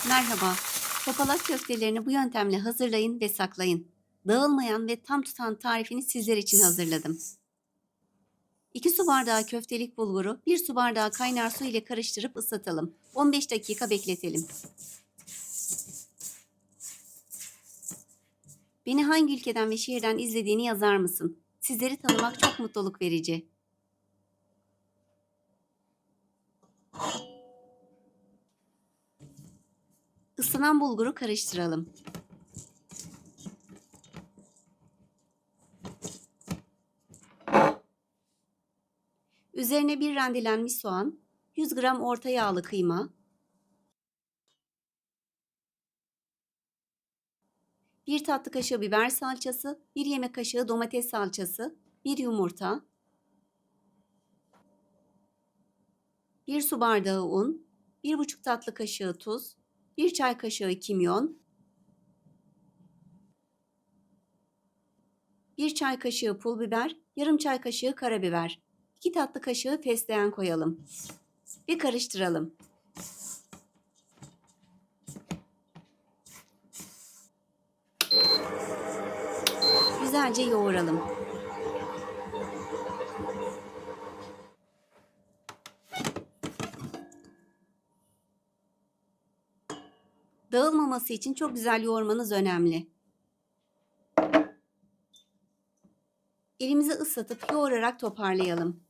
Merhaba. Topalak köftelerini bu yöntemle hazırlayın ve saklayın. Dağılmayan ve tam tutan tarifini sizler için hazırladım. 2 su bardağı köftelik bulguru 1 su bardağı kaynar su ile karıştırıp ıslatalım. 15 dakika bekletelim. Beni hangi ülkeden ve şehirden izlediğini yazar mısın? Sizleri tanımak çok mutluluk verici. Islanan bulguru karıştıralım. Üzerine bir rendelenmiş soğan, 100 gram orta yağlı kıyma, 1 tatlı kaşığı biber salçası, 1 yemek kaşığı domates salçası, 1 yumurta, 1 su bardağı un, 1,5 tatlı kaşığı tuz, 1 çay kaşığı kimyon, 1 çay kaşığı pul biber, yarım çay kaşığı karabiber, 2 tatlı kaşığı fesleğen koyalım ve karıştıralım. Güzelce yoğuralım. Dağılmaması için çok güzel yoğurmanız önemli. Elimizi ıslatıp yoğurarak toparlayalım.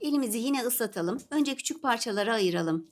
Elimizi yine ıslatalım. Önce küçük parçalara ayıralım.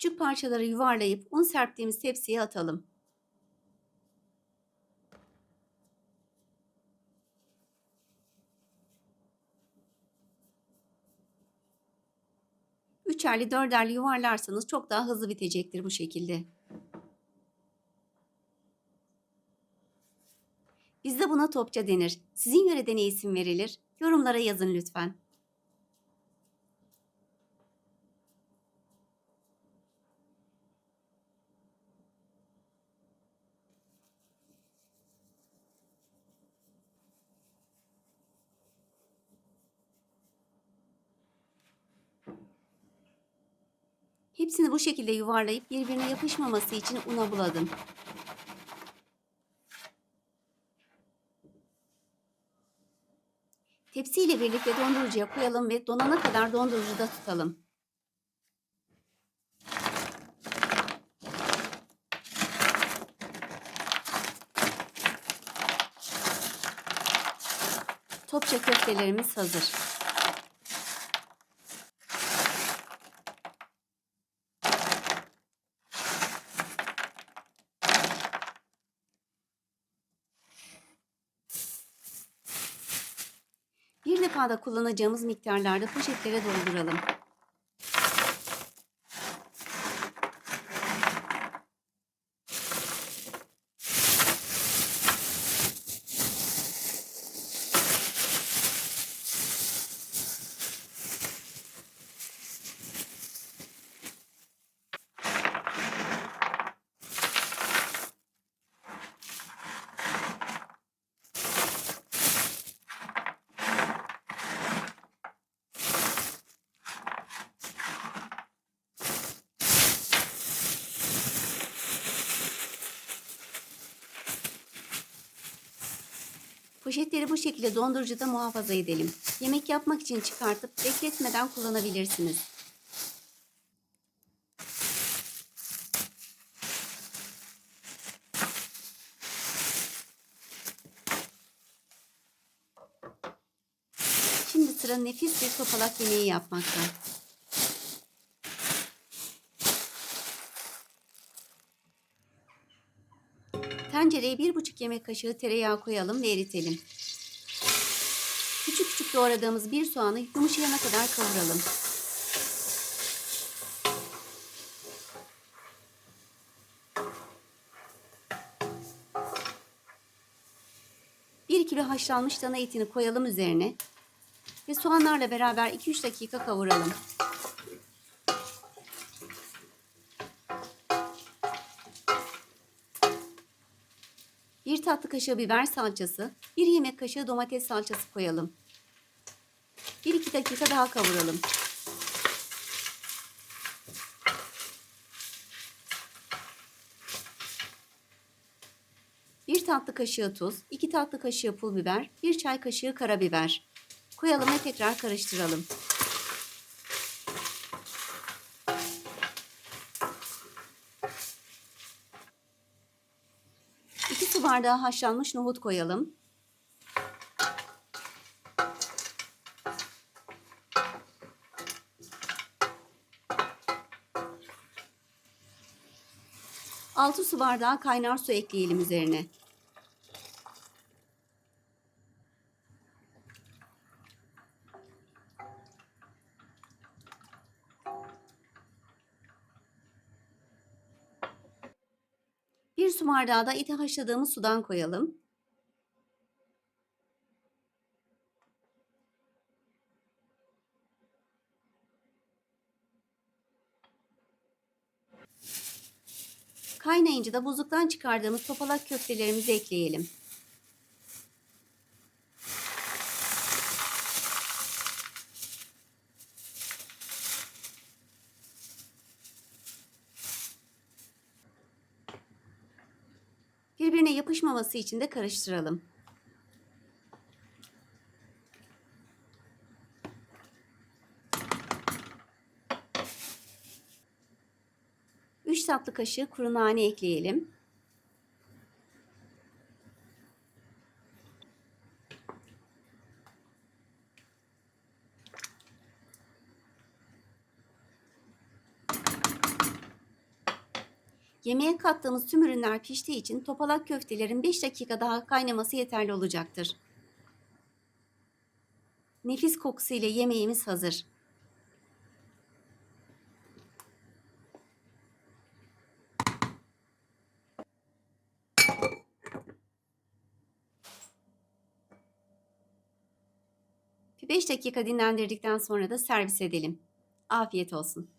Küçük parçaları yuvarlayıp un serptiğimiz tepsiye atalım. Üçerli dörderli yuvarlarsanız çok daha hızlı bitecektir bu şekilde. Bizde buna topça denir. Sizin yörede ne isim verilir? Yorumlara yazın lütfen. Hepsini bu şekilde yuvarlayıp birbirine yapışmaması için una buladım. Tepsiyle birlikte dondurucuya koyalım ve donana kadar dondurucuda tutalım. Topça köftelerimiz hazır. Bir defada kullanacağımız miktarlarda poşetlere dolduralım. Poşetleri bu şekilde dondurucuda muhafaza edelim. Yemek yapmak için çıkartıp bekletmeden kullanabilirsiniz. Şimdi sıra nefis bir topalak yemeği yapmakta. Tencereye 1,5 yemek kaşığı tereyağı koyalım ve eritelim. Küçük küçük doğradığımız bir soğanı yumuşayana kadar kavuralım. 1 kilo haşlanmış dana etini koyalım üzerine ve soğanlarla beraber 2-3 dakika kavuralım. Bir tatlı kaşığı biber salçası, 1 yemek kaşığı domates salçası koyalım. 1-2 dakika daha kavuralım. Bir tatlı kaşığı tuz, 2 tatlı kaşığı pul biber, 1 çay kaşığı karabiber. Koyalım ve tekrar karıştıralım. 2 su bardağı haşlanmış nohut koyalım. Altı su bardağı kaynar su ekleyelim üzerine. Bir su bardağı da eti haşladığımız sudan koyalım. Kaynayınca da buzluktan çıkardığımız topalak köftelerimizi ekleyelim. Birbirine yapışmaması için de karıştıralım. 3 tatlı kaşığı kuru nane ekleyelim. Yemeğe kattığımız tüm ürünler piştiği için topalak köftelerin 5 dakika daha kaynaması yeterli olacaktır. Nefis kokusu ile yemeğimiz hazır. Bir 5 dakika dinlendirdikten sonra da servis edelim. Afiyet olsun.